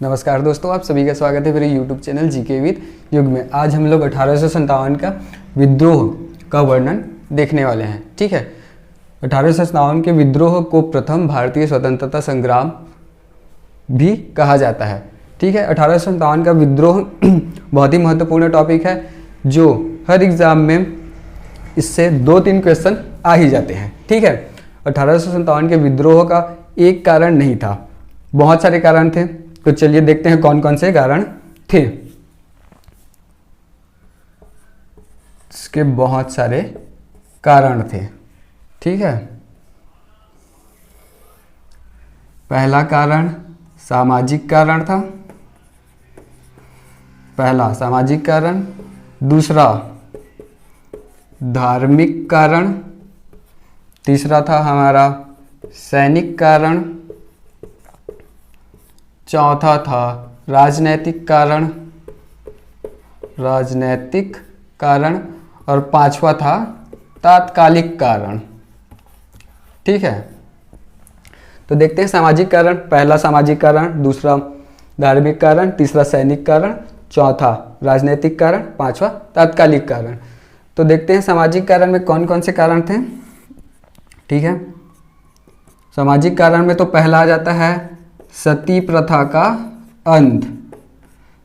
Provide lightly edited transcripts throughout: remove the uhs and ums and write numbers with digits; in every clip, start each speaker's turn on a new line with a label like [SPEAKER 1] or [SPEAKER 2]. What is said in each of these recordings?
[SPEAKER 1] नमस्कार दोस्तों, आप सभी का स्वागत है मेरे YouTube चैनल जीके विद युग में। आज हम लोग 1857 का विद्रोह का वर्णन देखने वाले हैं। ठीक है, 1857 के विद्रोह को प्रथम भारतीय स्वतंत्रता संग्राम भी कहा जाता है। ठीक है, 1857 का विद्रोह बहुत ही महत्वपूर्ण टॉपिक है जो हर एग्जाम में इससे 2-3 क्वेश्चन आ ही जाते हैं। ठीक है, 1857 के विद्रोह का एक कारण नहीं था, बहुत सारे कारण थे। तो चलिए देखते हैं कौन कौन से कारण थे। इसके बहुत सारे कारण थे। ठीक है, पहला कारण सामाजिक कारण था। पहला सामाजिक कारण, दूसरा धार्मिक कारण, तीसरा था हमारा सैनिक कारण, चौथा था राजनैतिक कारण और पांचवा था तात्कालिक कारण। ठीक है, तो देखते हैं सामाजिक कारण। पहला सामाजिक कारण, दूसरा धार्मिक कारण, तीसरा सैनिक कारण, चौथा राजनैतिक कारण, पांचवा तात्कालिक कारण। तो देखते हैं सामाजिक कारण में कौन कौन से कारण थे। ठीक है, सामाजिक कारण में तो पहला आ जाता है सती प्रथा का अंत।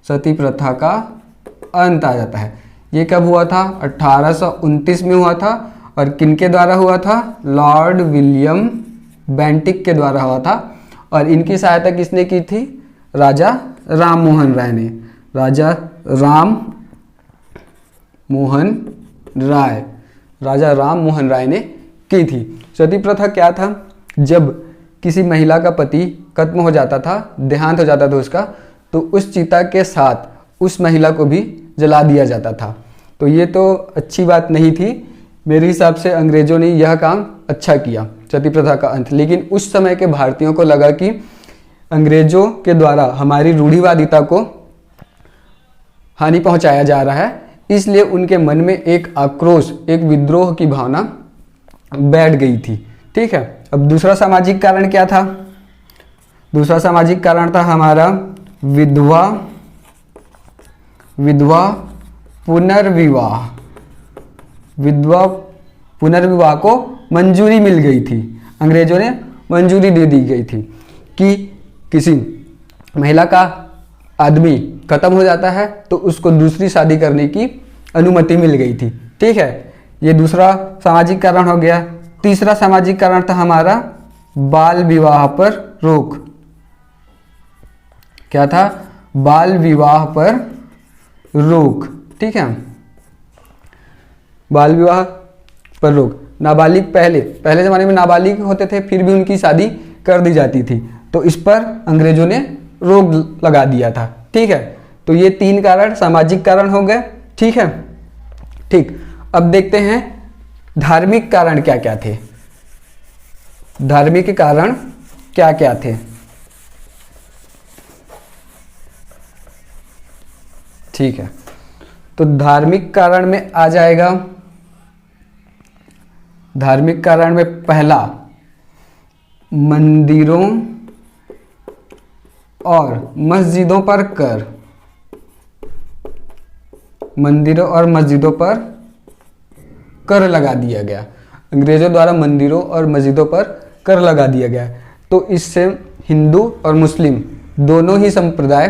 [SPEAKER 1] सती प्रथा का अंत आ जाता है। ये कब हुआ था? 1829 में हुआ था। और किनके द्वारा हुआ था? लॉर्ड विलियम बेंटिक के द्वारा हुआ था। और इनकी सहायता किसने की थी? राजा राम मोहन राय ने। राजा राम मोहन राय ने की थी। सती प्रथा क्या था? जब किसी महिला का पति खत्म हो जाता था, देहांत हो जाता था उसका, तो उस चिता के साथ उस महिला को भी जला दिया जाता था। तो ये तो अच्छी बात नहीं थी। मेरे हिसाब से अंग्रेजों ने यह काम अच्छा किया, सती प्रथा का अंत। लेकिन उस समय के भारतीयों को लगा कि अंग्रेजों के द्वारा हमारी रूढ़िवादिता को हानि पहुंचाया जा रहा है, इसलिए उनके मन में एक आक्रोश, एक विद्रोह की भावना बैठ गई थी। ठीक है, अब दूसरा सामाजिक कारण क्या था? दूसरा सामाजिक कारण था हमारा विधवा पुनर्विवाह। विधवा पुनर्विवाह को मंजूरी मिल गई थी, अंग्रेजों ने मंजूरी दे दी गई थी कि किसी महिला का आदमी खत्म हो जाता है तो उसको दूसरी शादी करने की अनुमति मिल गई थी। ठीक है, ये दूसरा सामाजिक कारण हो गया। तीसरा सामाजिक कारण था हमारा बाल विवाह पर रोक। क्या था? बाल विवाह पर रोक। ठीक है, बाल विवाह पर रोक। नाबालिग पहले जमाने में नाबालिग होते थे, फिर भी उनकी शादी कर दी जाती थी, तो इस पर अंग्रेजों ने रोक लगा दिया था। ठीक है, तो ये 3 कारण सामाजिक कारण हो गए। ठीक है, ठीक। अब देखते हैं धार्मिक कारण क्या क्या थे। धार्मिक कारण क्या क्या थे? ठीक है, तो धार्मिक कारण में आ जाएगा, धार्मिक कारण में पहला मंदिरों और मस्जिदों पर कर। मंदिरों और मस्जिदों पर कर लगा दिया गया। अंग्रेजों द्वारा मंदिरों और मस्जिदों पर कर लगा दिया गया, तो इससे हिंदू और मुस्लिम दोनों ही संप्रदाय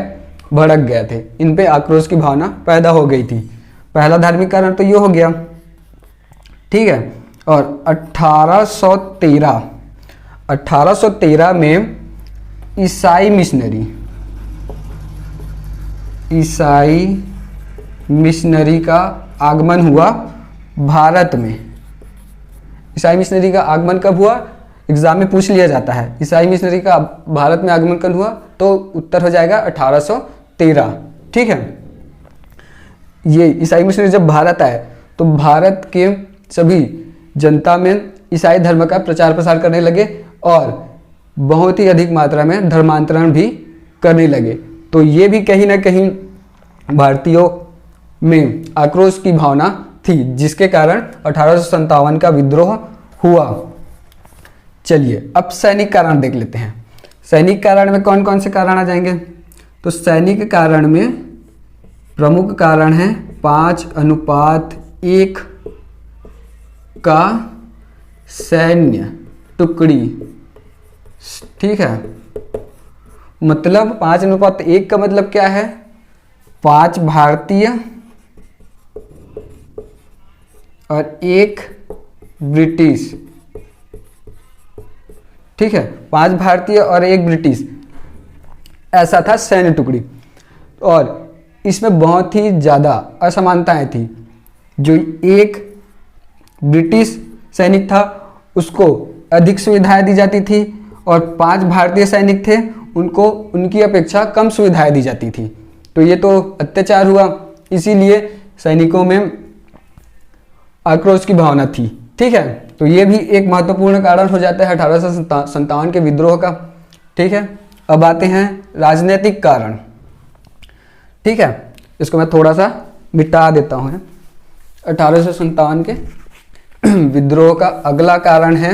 [SPEAKER 1] भड़क गए थे। इन पे आक्रोश की भावना पैदा हो गई थी। पहला धार्मिक कारण तो ये हो गया। ठीक है, और 1813 में ईसाई मिशनरी का आगमन हुआ भारत में। ईसाई मिशनरी का आगमन कब हुआ? एग्जाम में पूछ लिया जाता है, ईसाई मिशनरी का भारत में आगमन कब हुआ? तो उत्तर हो जाएगा 1813। ठीक है, ये ईसाई मिशनरी जब भारत आए तो भारत के सभी जनता में ईसाई धर्म का प्रचार प्रसार करने लगे और बहुत ही अधिक मात्रा में धर्मांतरण भी करने लगे। तो ये भी कहीं ना कहीं भारतीयों में आक्रोश की भावना थी, जिसके कारण 1857 का विद्रोह हुआ। चलिए अब सैनिक कारण देख लेते हैं। सैनिक कारण में कौन कौन से कारण आ जाएंगे? तो सैनिक कारण में प्रमुख कारण है 5:1 का सैन्य टुकड़ी। ठीक है, मतलब 5:1 का मतलब क्या है? 5 भारतीय और 1 ब्रिटिश। ठीक है, 5 भारतीय और 1 ब्रिटिश, ऐसा था सैन्य टुकड़ी। और इसमें बहुत ही ज़्यादा असमानताएं थी। जो 1 ब्रिटिश सैनिक था उसको अधिक सुविधाएं दी जाती थी और 5 भारतीय सैनिक थे उनको उनकी अपेक्षा कम सुविधाएं दी जाती थी। तो ये तो अत्याचार हुआ, इसीलिए सैनिकों में आक्रोश की भावना थी। ठीक है, तो ये भी एक महत्वपूर्ण कारण हो जाता है 1857 के विद्रोह का। ठीक है, अब आते हैं राजनीतिक कारण। ठीक है, इसको मैं थोड़ा सा मिटा देता हूँ। 1857 के विद्रोह का अगला कारण है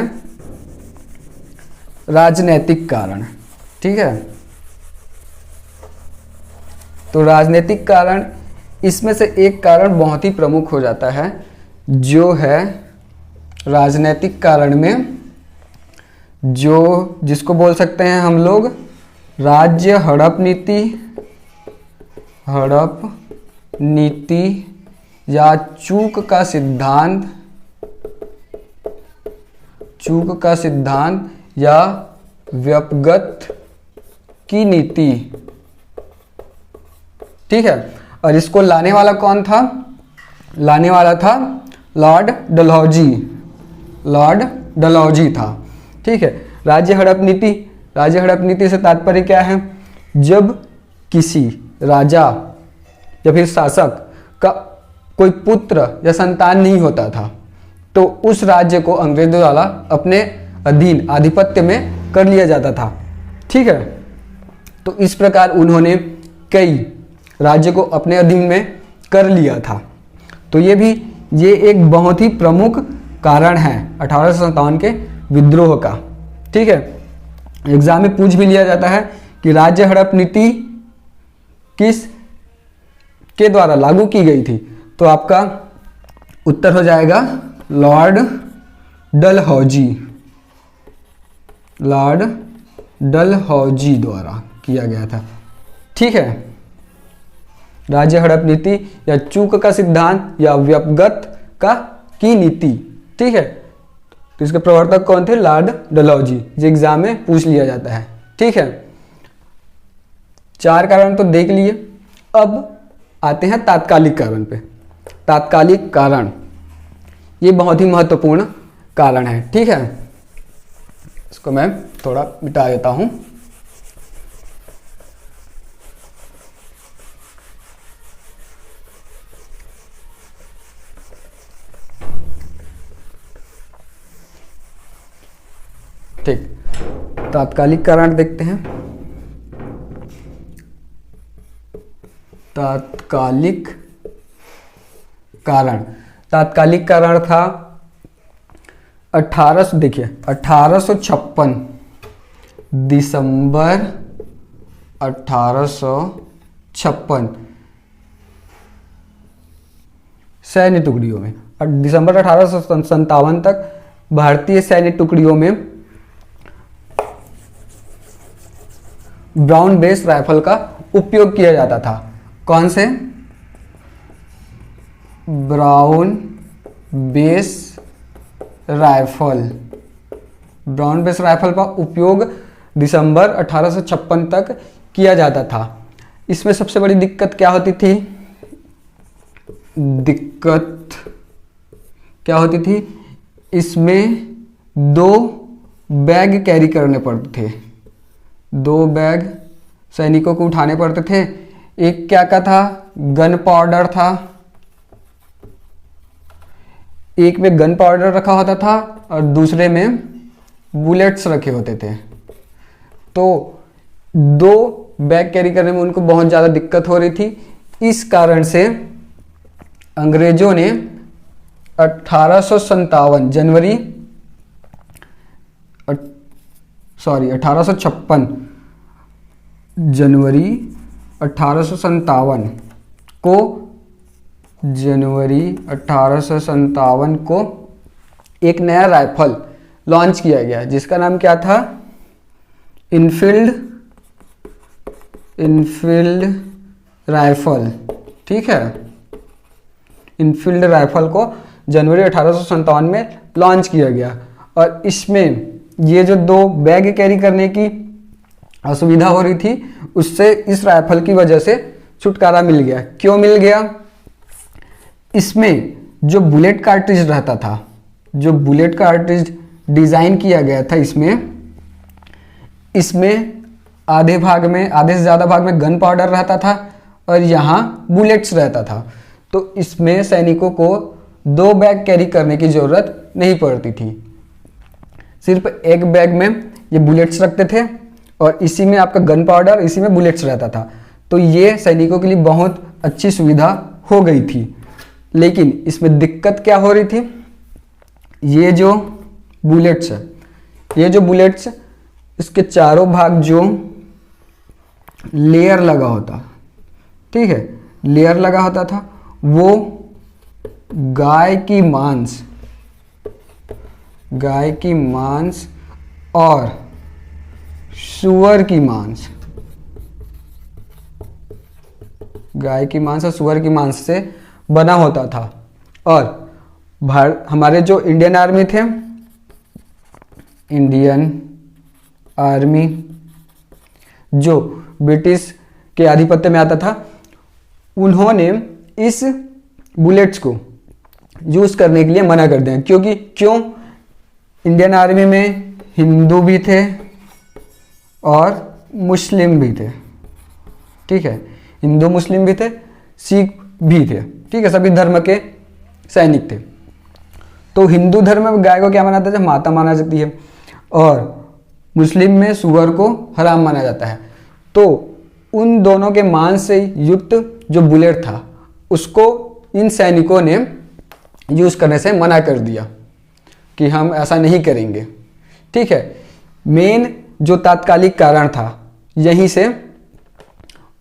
[SPEAKER 1] राजनीतिक कारण। ठीक है, तो राजनीतिक कारण, इसमें से एक कारण बहुत ही प्रमुख हो जाता है, जो है राजनीतिक कारण में जो जिसको बोल सकते हैं हम लोग राज्य हड़प नीति, या चूक का सिद्धांत या व्यपगत की नीति। ठीक है, और इसको लाने वाला कौन था? लाने वाला था लॉर्ड डलहौजी था। ठीक है, राज्य हड़प नीति से तात्पर्य क्या है? जब किसी राजा या फिर शासक का कोई पुत्र या संतान नहीं होता था तो उस राज्य को अंग्रेजों द्वारा अपने अधीन आधिपत्य में कर लिया जाता था। ठीक है, तो इस प्रकार उन्होंने कई राज्य को अपने अधीन में कर लिया था। तो ये एक बहुत ही प्रमुख कारण है 1857 के विद्रोह का। ठीक है, एग्जाम में पूछ भी लिया जाता है कि राज्य हड़प नीति किस के द्वारा लागू की गई थी, तो आपका उत्तर हो जाएगा लॉर्ड डलहौजी द्वारा किया गया था। ठीक है, राज्य हड़प नीति या चूक का सिद्धांत या व्यपगत की नीति। ठीक है, तो इसके प्रवर्तक कौन थे? लॉर्ड डलहौजी। जो एग्जाम में पूछ लिया जाता है। ठीक है, 4 कारण तो देख लिए। अब आते हैं तात्कालिक कारण पे। तात्कालिक कारण ये बहुत ही महत्वपूर्ण कारण है। ठीक है, इसको मैं थोड़ा मिटा देता हूं। ठीक, तात्कालिक कारण देखते हैं। तात्कालिक कारण था 1856 दिसंबर 1856 सैन्य टुकड़ियों में। दिसंबर 1857 तक भारतीय सैन्य टुकड़ियों में ब्राउन बेस राइफल का उपयोग किया जाता था। कौन से? ब्राउन बेस राइफल का उपयोग दिसंबर 1856 तक किया जाता था। इसमें सबसे बड़ी दिक्कत क्या होती थी? इसमें 2 बैग कैरी करने पड़ते थे। 2 बैग सैनिकों को उठाने पड़ते थे। एक क्या का था? गन पाउडर था। एक में गन पाउडर रखा होता था और दूसरे में बुलेट्स रखे होते थे। तो 2 बैग कैरी करने में उनको बहुत ज़्यादा दिक्कत हो रही थी। इस कारण से अंग्रेजों ने 1856 जनवरी 1857 को, जनवरी 1857 को एक नया राइफल लॉन्च किया गया जिसका नाम क्या था, इनफील्ड राइफल। ठीक है, इनफील्ड राइफल को जनवरी 1857 में लॉन्च किया गया और इसमें ये जो 2 बैग कैरी करने की असुविधा हो रही थी उससे इस राइफल की वजह से छुटकारा मिल गया। क्यों मिल गया? इसमें जो बुलेट कार्ट्रिज रहता था, जो बुलेट कार्ट्रिज डिज़ाइन किया गया था, इसमें आधे से ज़्यादा भाग में गन पाउडर रहता था और यहाँ बुलेट्स रहता था। तो इसमें सैनिकों को 2 बैग कैरी करने की ज़रूरत नहीं पड़ती थी, सिर्फ एक बैग में ये बुलेट्स रखते थे और इसी में आपका गन पाउडर, इसी में बुलेट्स रहता था। तो ये सैनिकों के लिए बहुत अच्छी सुविधा हो गई थी। लेकिन इसमें दिक्कत क्या हो रही थी, ये जो बुलेट्स इसके चारों भाग जो लेयर लगा होता, ठीक है, लेयर लगा होता था, वो गाय की मांस और सुअर की मांस से बना होता था। और हमारे जो इंडियन आर्मी थे, इंडियन आर्मी जो ब्रिटिश के आधिपत्य में आता था, उन्होंने इस बुलेट्स को यूज़ करने के लिए मना कर दिया। क्यों? इंडियन आर्मी में हिंदू भी थे और मुस्लिम भी थे। ठीक है, हिंदू मुस्लिम भी थे, सिख भी थे। ठीक है, सभी धर्म के सैनिक थे। तो हिंदू धर्म में गाय को क्या माना जाता है? माता माना जाती है। और मुस्लिम में सुअर को हराम माना जाता है। तो उन दोनों के मांस से युक्त जो बुलेट था उसको इन सैनिकों ने यूज़ करने से मना कर दिया कि हम ऐसा नहीं करेंगे। ठीक है, मेन जो तात्कालिक कारण था यहीं से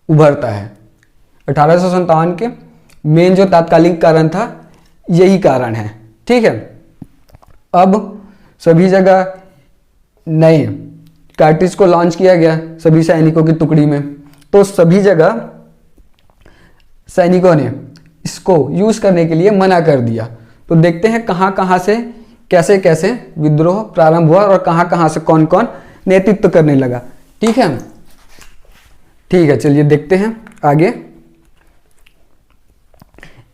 [SPEAKER 1] उभरता है। 1857 के मेन जो तात्कालिक कारण था यही कारण है। ठीक है, अब सभी जगह नए कार्ट्रिज को लॉन्च किया गया सभी सैनिकों की टुकड़ी में, तो सभी जगह सैनिकों ने इसको यूज़ करने के लिए मना कर दिया। तो देखते हैं कहाँ से कैसे विद्रोह प्रारंभ हुआ और कहाँ से कौन कौन नेतृत्व करने लगा। ठीक है, चलिए देखते हैं आगे।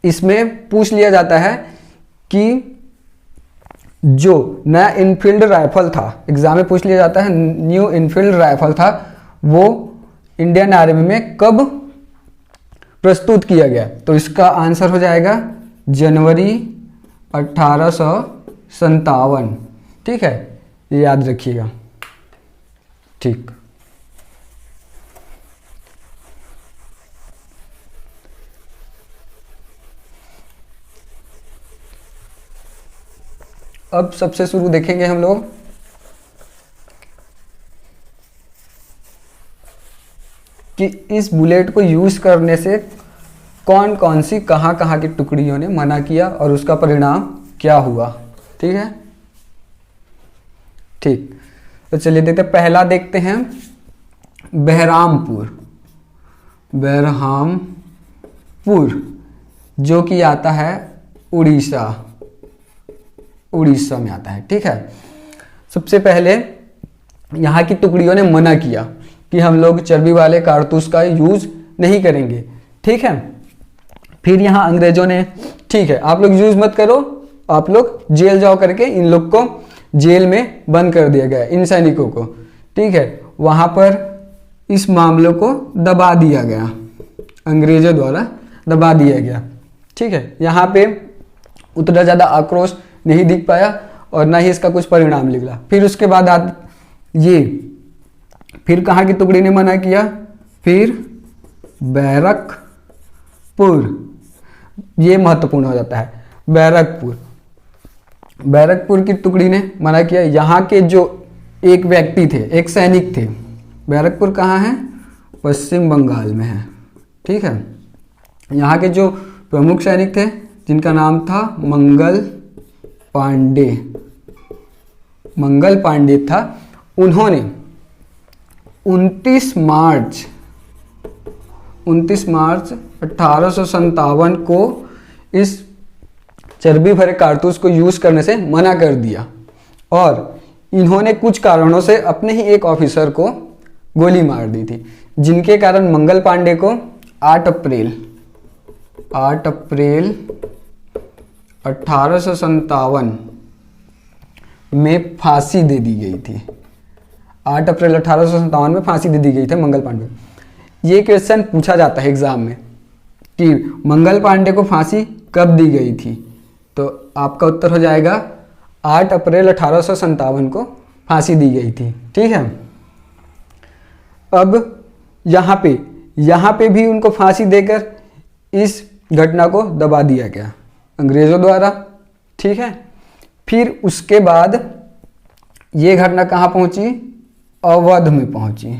[SPEAKER 1] इसमें पूछ लिया जाता है कि जो नया इनफील्ड राइफल था, एग्जाम में पूछ लिया जाता है न्यू इनफील्ड राइफल था, वो इंडियन आर्मी में कब प्रस्तुत किया गया? तो इसका आंसर हो जाएगा जनवरी 1857। ठीक है, ये याद रखिएगा। ठीक, अब सबसे शुरू देखेंगे हम लोग कि इस बुलेट को यूज करने से कौन कौन सी कहाँ की टुकड़ियों ने मना किया और उसका परिणाम क्या हुआ। ठीक है, ठीक, तो चलिए देखते हैं। पहला देखते हैं बहरामपुर जो कि आता है उड़ीसा में आता है। ठीक है, सबसे पहले यहाँ की टुकड़ियों ने मना किया कि हम लोग चर्बी वाले कारतूस का यूज नहीं करेंगे। ठीक है, फिर यहाँ अंग्रेजों ने ठीक है आप लोग यूज मत करो, आप लोग जेल जाओ करके इन लोग को जेल में बंद कर दिया गया, इन सैनिकों को। ठीक है, वहाँ पर इस मामले को दबा दिया गया, अंग्रेजों द्वारा दबा दिया गया। ठीक है, यहाँ पे उतना ज़्यादा आक्रोश नहीं दिख पाया और ना ही इसका कुछ परिणाम निकला। फिर उसके बाद फिर कहाँ की टुकड़ी ने मना किया? फिर बैरकपुर, ये महत्वपूर्ण हो जाता है। बैरकपुर की टुकड़ी ने मना किया। यहाँ के जो एक व्यक्ति थे, एक सैनिक थे, बैरकपुर कहाँ है? पश्चिम बंगाल में है। ठीक है। यहाँ के जो प्रमुख सैनिक थे जिनका नाम था मंगल पांडे था, उन्होंने 29 मार्च 1857 को इस चर्बी भरे कारतूस को यूज करने से मना कर दिया और इन्होंने कुछ कारणों से अपने ही एक ऑफिसर को गोली मार दी थी, जिनके कारण मंगल पांडे को 8 अप्रैल 1857 में फांसी दे दी गई थी। 8 अप्रैल 1857 में फांसी दे दी गई थी मंगल पांडे। ये क्वेश्चन पूछा जाता है एग्जाम में कि मंगल पांडे को फांसी कब दी गई थी, तो आपका उत्तर हो जाएगा 8 अप्रैल 1857 को फांसी दी गई थी। ठीक है। अब यहाँ पे भी उनको फांसी देकर इस घटना को दबा दिया गया अंग्रेजों द्वारा। ठीक है। फिर उसके बाद ये घटना कहाँ पहुंची? अवध में पहुंची।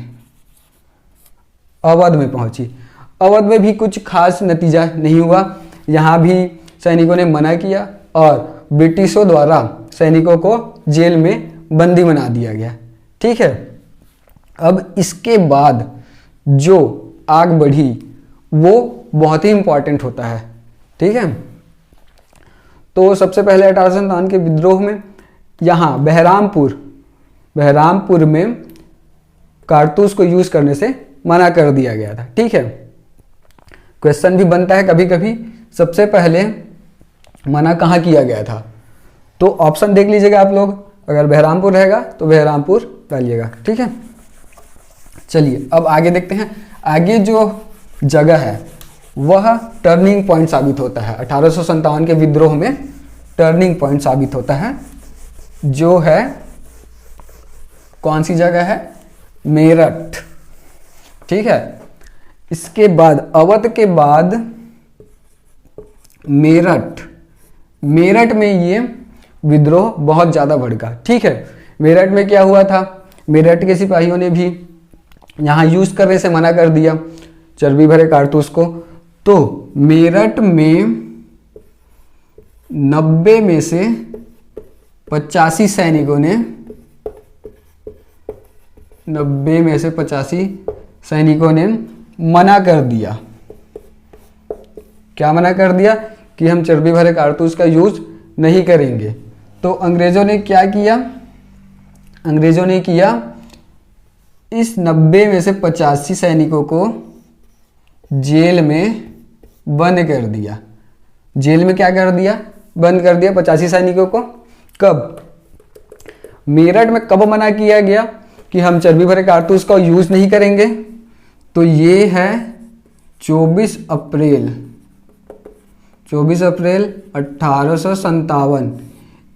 [SPEAKER 1] अवध में भी कुछ खास नतीजा नहीं हुआ। यहाँ भी सैनिकों ने मना किया और ब्रिटिशों द्वारा सैनिकों को जेल में बंदी बना दिया गया। ठीक है। अब इसके बाद जो आग बढ़ी वो बहुत ही इंपॉर्टेंट होता है। ठीक है। तो सबसे पहले 1857 के विद्रोह में यहाँ बहरामपुर में कारतूस को यूज करने से मना कर दिया गया था। ठीक है। क्वेश्चन भी बनता है कभी कभी, सबसे पहले मना कहाँ किया गया था, तो ऑप्शन देख लीजिएगा आप लोग। अगर बहरामपुर रहेगा तो बहरामपुर डालिएगा। ठीक है। चलिए अब आगे देखते हैं। आगे जो जगह है वह टर्निंग पॉइंट साबित होता है। 1857 के विद्रोह में टर्निंग पॉइंट साबित होता है, जो है कौन सी जगह है? मेरठ। ठीक है। इसके बाद अवध के बाद मेरठ में ये विद्रोह बहुत ज्यादा भड़का। ठीक है। मेरठ में क्या हुआ था? मेरठ के सिपाहियों ने भी यहाँ यूज करने से मना कर दिया चर्बी भरे कारतूस को। तो मेरठ में 90 में से 85 सैनिकों ने 90 में से 85 सैनिकों ने मना कर दिया। क्या मना कर दिया? कि हम चर्बी भरे कारतूस का यूज नहीं करेंगे। तो अंग्रेजों ने क्या किया? अंग्रेजों ने किया इस 90 में से 85 सैनिकों को जेल में बंद कर दिया। जेल में क्या कर दिया? बंद कर दिया 85 सैनिकों को। कब? मेरठ में कब मना किया गया कि हम चर्बी भरे कारतूस का यूज नहीं करेंगे? तो ये है 24 अप्रैल 1857।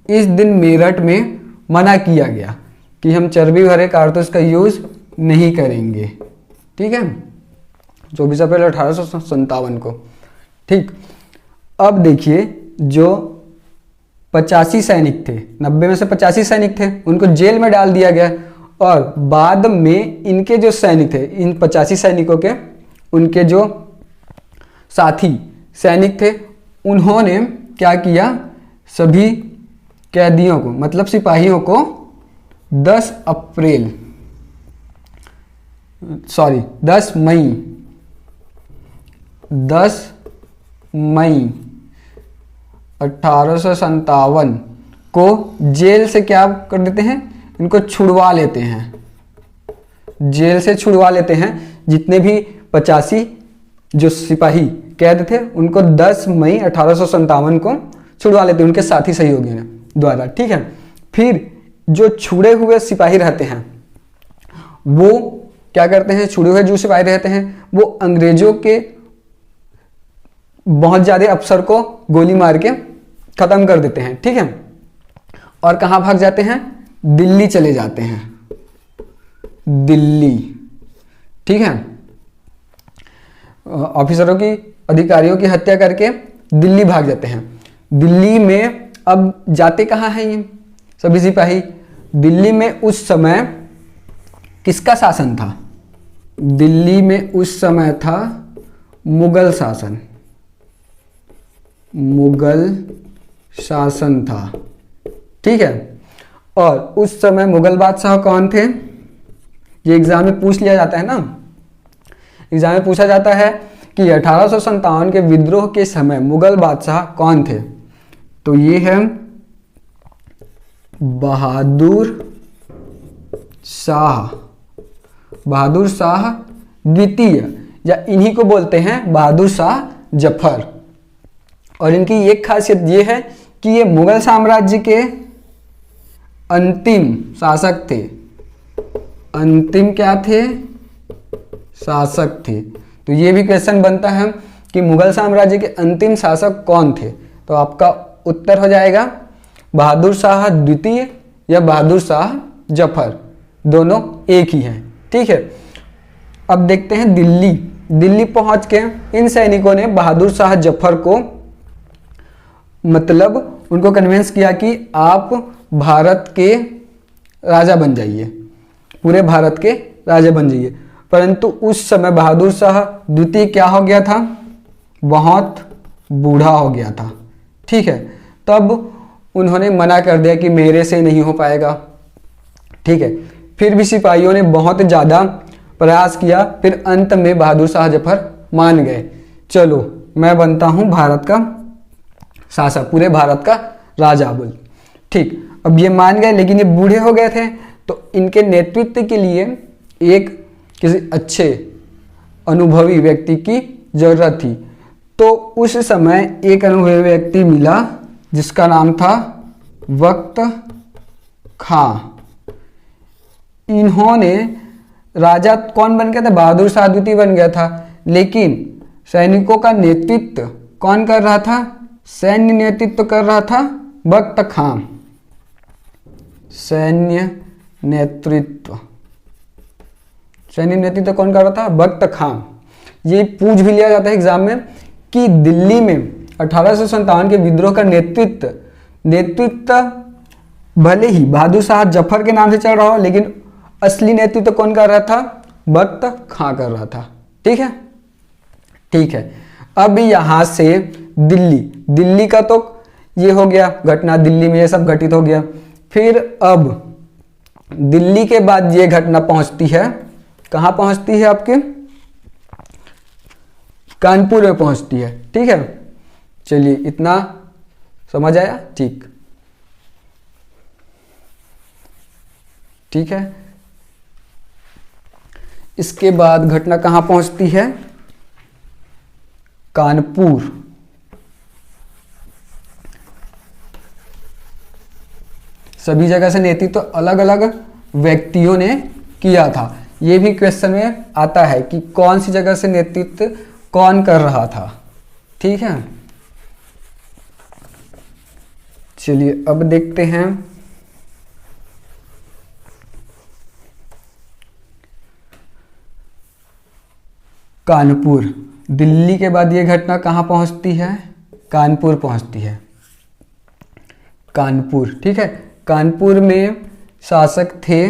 [SPEAKER 1] इस दिन मेरठ में मना किया गया कि हम चर्बी भरे कारतूस का यूज नहीं करेंगे। ठीक है। 24 अप्रैल 1857 को। ठीक। अब देखिए जो 85 सैनिक थे, 90 में से 85 सैनिक थे, उनको जेल में डाल दिया गया और बाद में इनके जो सैनिक थे, इन 85 सैनिकों के उनके जो साथी सैनिक थे, उन्होंने क्या किया? सभी कैदियों को, मतलब सिपाहियों को 10 मई 1857 को जेल से क्या कर देते हैं? इनको छुड़वा लेते हैं। जेल से छुड़वा लेते हैं। जितने भी 85 जो सिपाही कैद थे उनको 10 मई 1857 को छुड़वा लेते हैं उनके साथी सहयोगियों द्वारा। ठीक है। फिर जो छुड़े हुए सिपाही रहते हैं वो क्या करते हैं? छुड़े हुए जो सिपाही रहते हैं वो अंग्रेजों के बहुत ज्यादा अफसर को गोली मार के खत्म कर देते हैं। ठीक है। और कहां भाग जाते हैं? दिल्ली चले जाते हैं। दिल्ली। ठीक है। ऑफिसरों की, अधिकारियों की हत्या करके दिल्ली भाग जाते हैं। दिल्ली में अब जाते कहाँ हैं ये सभी सिपाही? दिल्ली में उस समय किसका शासन था? दिल्ली में उस समय था मुगल शासन, मुगल शासन था। ठीक है, और उस समय मुगल बादशाह कौन थे? ये एग्जाम में पूछ लिया जाता है ना, एग्जाम में पूछा जाता है कि 1857 के विद्रोह के समय मुगल बादशाह कौन थे? तो ये है बहादुर शाह, बहादुर शाह द्वितीय, या इन्हीं को बोलते हैं बहादुर शाह जफर। और इनकी एक खासियत ये है कि ये मुगल साम्राज्य के अंतिम शासक थे। अंतिम क्या थे? शासक थे। तो ये भी क्वेश्चन बनता है कि मुगल साम्राज्य के अंतिम शासक कौन थे? तो आपका उत्तर हो जाएगा बहादुर शाह द्वितीय या बहादुर शाह जफर, दोनों एक ही हैं। ठीक है, अब देखते हैं दिल्ली। दिल्ली पहुंच के इन सैनिकों ने बहादुर शाह जफर को मतलब उनको कन्विंस किया कि आप भारत के राजा बन जाइए, पूरे भारत के राजा बन जाइए। परंतु उस समय बहादुर शाह द्वितीय क्या हो गया था? बहुत बूढ़ा हो गया था। ठीक है, तब उन्होंने मना कर दिया कि मेरे से नहीं हो पाएगा। ठीक है, फिर भी सिपाहियों ने बहुत ज़्यादा प्रयास किया, फिर अंत में बहादुर शाह जफर मान गए, चलो मैं बनता हूँ भारत का शासक, पूरे भारत का राजा बोल। ठीक, अब ये मान गए, लेकिन ये बूढ़े हो गए थे, तो इनके नेतृत्व के लिए एक किसी अच्छे अनुभवी व्यक्ति की जरूरत थी। तो उस समय एक अनुभवी व्यक्ति मिला जिसका नाम था वक्त खां। इन्होंने राजा कौन बन गया था? बहादुर शाह द्वितीय बन गया था, लेकिन सैनिकों का नेतृत्व कौन कर रहा था? सैन्य नेतृत्व कर रहा था वक्त खां। सैन्य नेतृत्व कौन कर रहा था? वक्त खां। ये पूछ भी लिया जाता है एग्जाम में कि दिल्ली में 1857 के विद्रोह का नेतृत्व भले ही बहादुर शाह जफर के नाम से चल रहा हो, लेकिन असली नेतृत्व कौन कर रहा था? वक्त खां कर रहा था। ठीक है, ठीक है। अब यहां से दिल्ली का तो ये हो गया घटना, दिल्ली में ये सब घटित हो गया। फिर अब दिल्ली के बाद ये घटना पहुंचती है, कहां पहुंचती है? आपके कानपुर में पहुंचती है। ठीक है, चलिए इतना समझ आया? ठीक, ठीक है। इसके बाद घटना कहां पहुंचती है? कानपुर। सभी जगह से नेतृत्व तो अलग अलग व्यक्तियों ने किया था। यह भी क्वेश्चन में आता है कि कौन सी जगह से नेतृत्व कौन कर रहा था। ठीक है, चलिए अब देखते हैं कानपुर। दिल्ली के बाद ये घटना कहाँ पहुँचती है? कानपुर पहुँचती है। कानपुर, ठीक है। कानपुर में शासक थे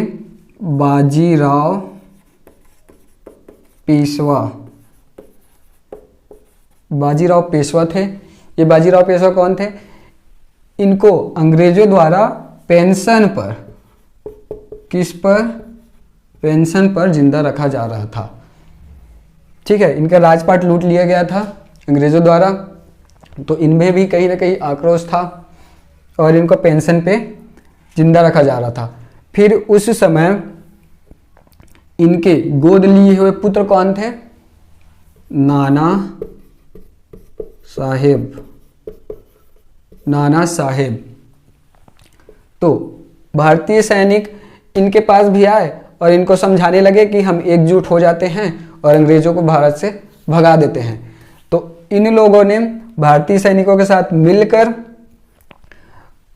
[SPEAKER 1] बाजीराव पेशवा। बाजीराव पेशवा थे। ये बाजीराव पेशवा कौन थे? इनको अंग्रेजों द्वारा पेंशन पर, किस पर? पेंशन पर जिंदा रखा जा रहा था। ठीक है, इनका राजपाट लूट लिया गया था अंग्रेजों द्वारा, तो इनमें भी कहीं ना कहीं आक्रोश था और इनको पेंशन पे जिंदा रखा जा रहा था। फिर उस समय इनके गोद लिए हुए पुत्र कौन थे? नाना साहेब। नाना साहेब। तो भारतीय सैनिक इनके पास भी आए और इनको समझाने लगे कि हम एकजुट हो जाते हैं और अंग्रेजों को भारत से भगा देते हैं। तो इन लोगों ने भारतीय सैनिकों के साथ मिलकर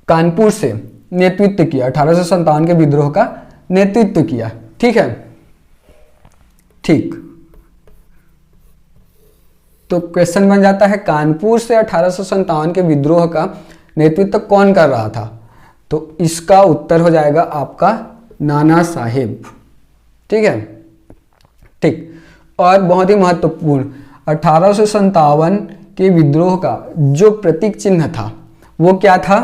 [SPEAKER 1] कानपुर से नेतृत्व किया, 1857 के विद्रोह का नेतृत्व किया। ठीक है, ठीक। तो क्वेश्चन बन जाता है कानपुर से 1857 के विद्रोह का नेतृत्व कौन कर रहा था? तो इसका उत्तर हो जाएगा आपका नाना साहेब। ठीक है, ठीक। और बहुत ही महत्वपूर्ण, 1857 के विद्रोह का जो प्रतीक चिन्ह था वो क्या था?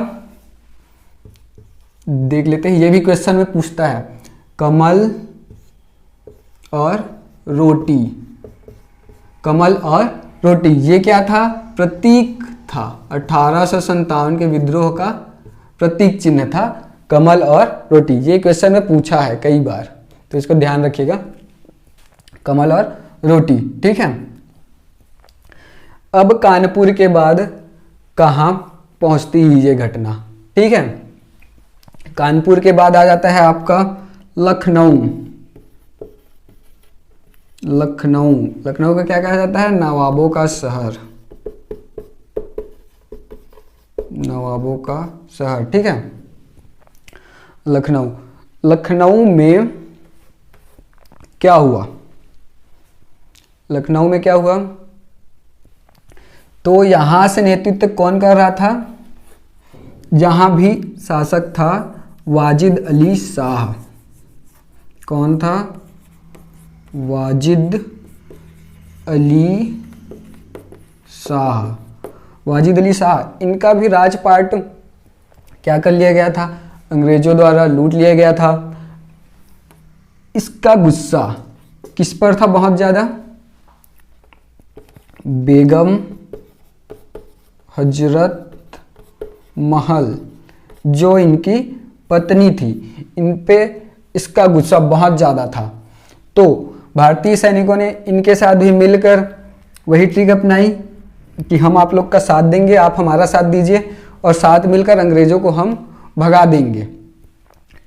[SPEAKER 1] देख लेते हैं, ये भी क्वेश्चन में पूछता है। कमल और रोटी, कमल और रोटी, ये क्या था? प्रतीक था। 1857 के विद्रोह का प्रतीक चिन्ह था कमल और रोटी। ये क्वेश्चन में पूछा है कई बार, तो इसको ध्यान रखिएगा, कमल और रोटी। ठीक है, अब कानपुर के बाद कहाँ पहुंचती है ये घटना? ठीक है, कानपुर के बाद आ जाता है आपका लखनऊ। लखनऊ, लखनऊ का क्या कहा जाता है? नवाबों का शहर, नवाबों का शहर। ठीक है, लखनऊ, लखनऊ में क्या हुआ? लखनऊ में क्या हुआ? तो यहां से नेतृत्व कौन कर रहा था? यहां भी शासक था वाजिद अली शाह। कौन था? वाजिद अली शाह। वाजिद अली शाह, इनका भी राजपाट क्या कर लिया गया था? अंग्रेजों द्वारा लूट लिया गया था। इसका गुस्सा किस पर था बहुत ज्यादा? बेगम हजरत महल, जो इनकी पत्नी थी, इन पे इसका गुस्सा बहुत ज़्यादा था। तो भारतीय सैनिकों ने इनके साथ भी मिलकर वही ट्रिक अपनाई कि हम आप लोग का साथ देंगे, आप हमारा साथ दीजिए, और साथ मिलकर अंग्रेजों को हम भगा देंगे।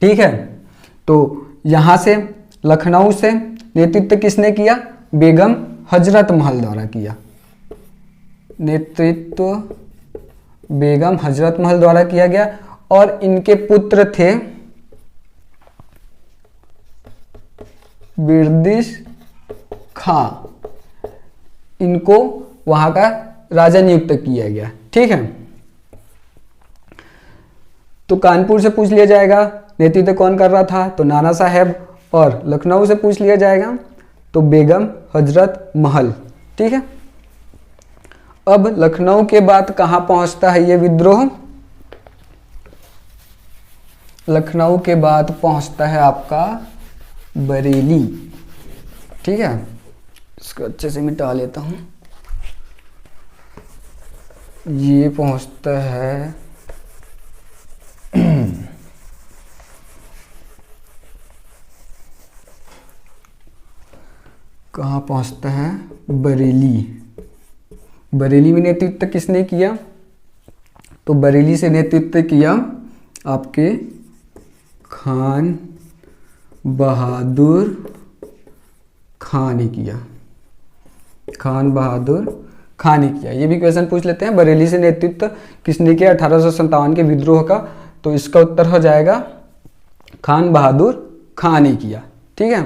[SPEAKER 1] ठीक है, तो यहाँ से लखनऊ से नेतृत्व किसने किया? बेगम हजरत महल द्वारा किया। नेतृत्व बेगम हजरत महल द्वारा किया गया, और इनके पुत्र थे बिरदिश खां, इनको वहां का राजा नियुक्त किया गया। ठीक है, तो कानपुर से पूछ लिया जाएगा नेतृत्व कौन कर रहा था, तो नाना साहेब, और लखनऊ से पूछ लिया जाएगा तो बेगम हजरत महल। ठीक है, अब लखनऊ के बाद कहां पहुंचता है ये विद्रोह? लखनऊ के बाद पहुंचता है आपका बरेली। ठीक है, इसको अच्छे से मिटा लेता हूं। ये पहुंचता है कहाँ पहुंचता है? बरेली। बरेली में नेतृत्व किसने किया? तो बरेली से नेतृत्व किया आपके खान बहादुर खां ने किया। खान बहादुर खां ने किया। ये भी क्वेश्चन पूछ लेते हैं, बरेली से नेतृत्व किसने किया 1857 के विद्रोह का? तो इसका उत्तर हो जाएगा खान बहादुर खां ने किया। ठीक है,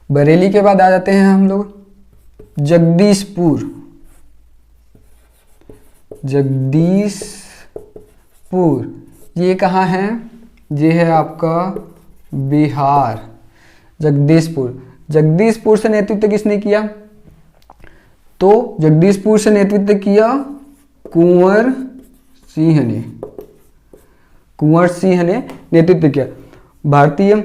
[SPEAKER 1] बरेली के बाद आ जाते हैं हम लोग जगदीशपुर। जगदीशपुर ये कहाँ है? ये है आपका बिहार। जगदीशपुर, जगदीशपुर से नेतृत्व किसने किया? तो जगदीशपुर से नेतृत्व किया कुंवर सिंह ने। कुंवर सिंह ने नेतृत्व किया। भारतीय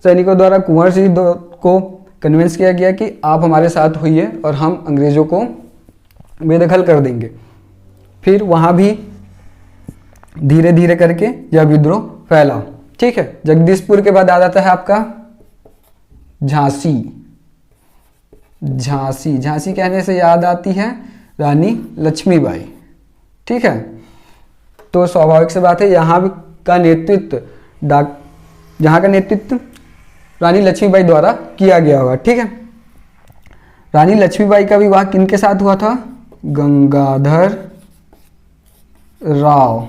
[SPEAKER 1] सैनिकों द्वारा कुंवर सिंह को कन्विंस किया गया कि आप हमारे साथ होइए और हम अंग्रेजों को बेदखल कर देंगे। फिर वहां भी धीरे धीरे करके यह विद्रोह फैला। ठीक है, जगदीशपुर के बाद आ जाता है आपका झांसी। झांसी, झांसी कहने से याद आती है रानी लक्ष्मीबाई। ठीक है, तो स्वाभाविक सी बात है यहाँ का नेतृत्व रानी लक्ष्मीबाई द्वारा किया गया होगा। ठीक है, रानी लक्ष्मीबाई का विवाह किनके साथ हुआ था? गंगाधर राव।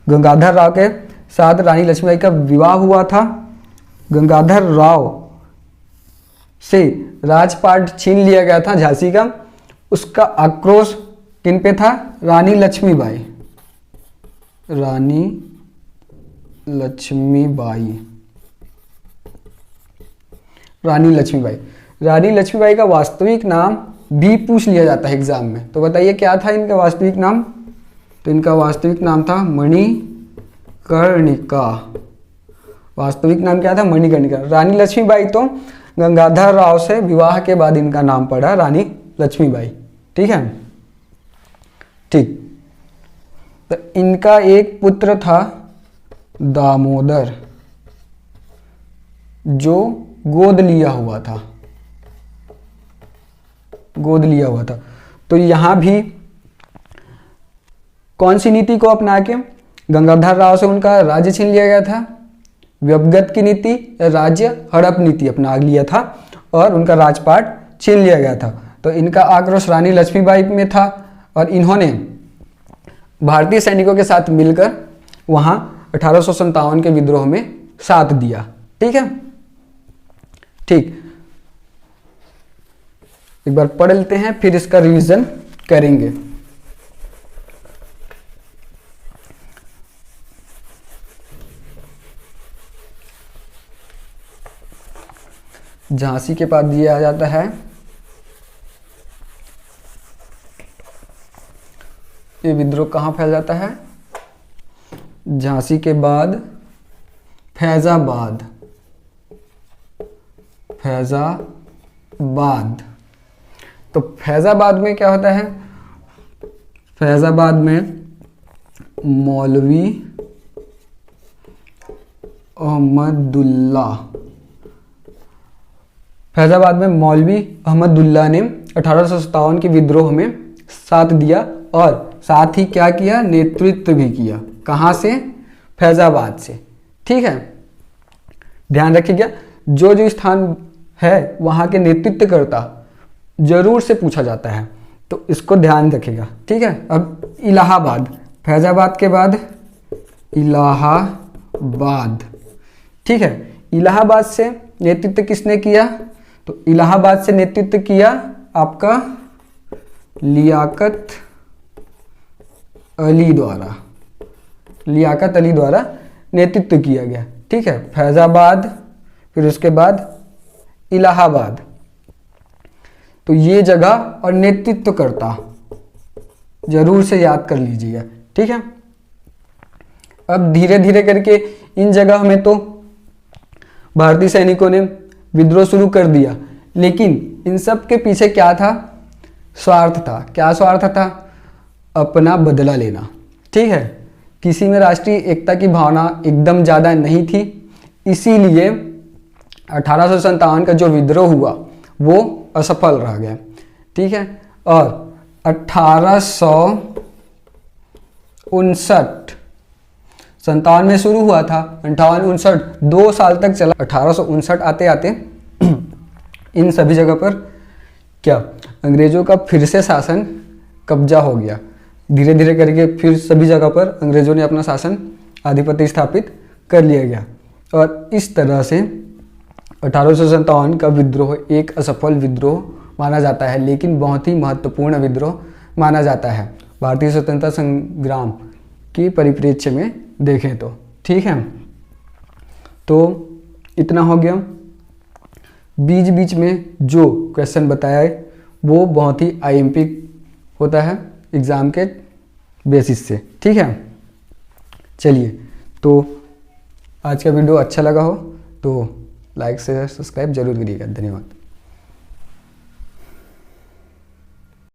[SPEAKER 1] गंगाधर राव के साथ रानी लक्ष्मीबाई का विवाह हुआ था। गंगाधर राव से राजपाट छीन लिया गया था झांसी का। उसका आक्रोश किन पे था? रानी लक्ष्मीबाई। रानी लक्ष्मीबाई। रानी लक्ष्मीबाई, रानी लक्ष्मीबाई का वास्तविक नाम भी पूछ लिया जाता है एग्जाम में, तो बताइए क्या था इनका वास्तविक नाम? तो इनका वास्तविक नाम था मणिकर्णिका। वास्तविक नाम क्या था? मणिकर्णिका। रानी लक्ष्मीबाई तो गंगाधर राव से विवाह के बाद इनका नाम पड़ा रानी लक्ष्मीबाई। ठीक है, ठीक। तो इनका एक पुत्र था दामोदर, जो गोद लिया हुआ था, गोद लिया हुआ था। तो यहां भी कौन सी नीति को अपना के गंगाधर राव से उनका राज्य छीन लिया गया था? व्यवगत की नीति, राज्य हड़प नीति अपना लिया था और उनका राजपाट छीन लिया गया था। तो इनका आक्रोश रानी लक्ष्मीबाई में था और इन्होंने भारतीय सैनिकों के साथ मिलकर वहां 1857 के विद्रोह में साथ दिया। ठीक है, ठीक। एक बार पढ़ लेते हैं, फिर इसका रिवीजन करेंगे। झांसी के बाद दिया जाता है ये विद्रोह कहाँ फैल जाता है? झांसी के बाद फैजाबाद, फैजाबाद। तो फैजाबाद में क्या होता है? फैजाबाद में मौलवी अहमदुल्ला, फैजाबाद में मौलवी अहमदुल्ला ने 1857 के विद्रोह में साथ दिया और साथ ही क्या किया? नेतृत्व भी किया। कहां से? फैजाबाद से। ठीक है, ध्यान रखिएगा, जो जो स्थान है वहां के नेतृत्वकर्ता जरूर से पूछा जाता है, तो इसको ध्यान रखिएगा। ठीक है, अब इलाहाबाद, फैजाबाद के बाद इलाहाबाद। ठीक है, इलाहाबाद से नेतृत्व किसने किया? तो इलाहाबाद से नेतृत्व किया आपका लियाकत अली द्वारा, लियाकत अली द्वारा नेतृत्व किया गया। ठीक है, फैजाबाद, फिर उसके बाद इलाहाबाद। तो ये जगह और नेतृत्वकर्ता जरूर से याद कर लीजिएगा। ठीक है, अब धीरे धीरे करके इन जगह में तो भारतीय सैनिकों ने विद्रोह शुरू कर दिया, लेकिन इन सब के पीछे क्या था? स्वार्थ था। क्या स्वार्थ था? अपना बदला लेना। ठीक है, किसी में राष्ट्रीय एकता की भावना एकदम ज़्यादा नहीं थी, इसीलिए 1857 का जो विद्रोह हुआ वो असफल रह गया। ठीक है, और 1859 में शुरू हुआ था, 58-59 2 साल तक चला। 1859 आते आते इन सभी जगह पर क्या अंग्रेजों का फिर से शासन कब्जा हो गया। धीरे धीरे करके फिर सभी जगह पर अंग्रेजों ने अपना शासन आधिपत्य स्थापित कर लिया गया और इस तरह से 1857 का विद्रोह एक असफल विद्रोह माना जाता है, लेकिन बहुत ही महत्वपूर्ण विद्रोह माना जाता है भारतीय स्वतंत्रता संग्राम के परिप्रेक्ष्य में देखें तो। ठीक है, तो इतना हो गया। बीच बीच में जो क्वेश्चन बताया है वो बहुत ही आईएमपी होता है एग्ज़ाम के बेसिस से। ठीक है, चलिए, तो आज का वीडियो अच्छा लगा हो तो लाइक शेयर सब्सक्राइब जरूर करिएगा। धन्यवाद।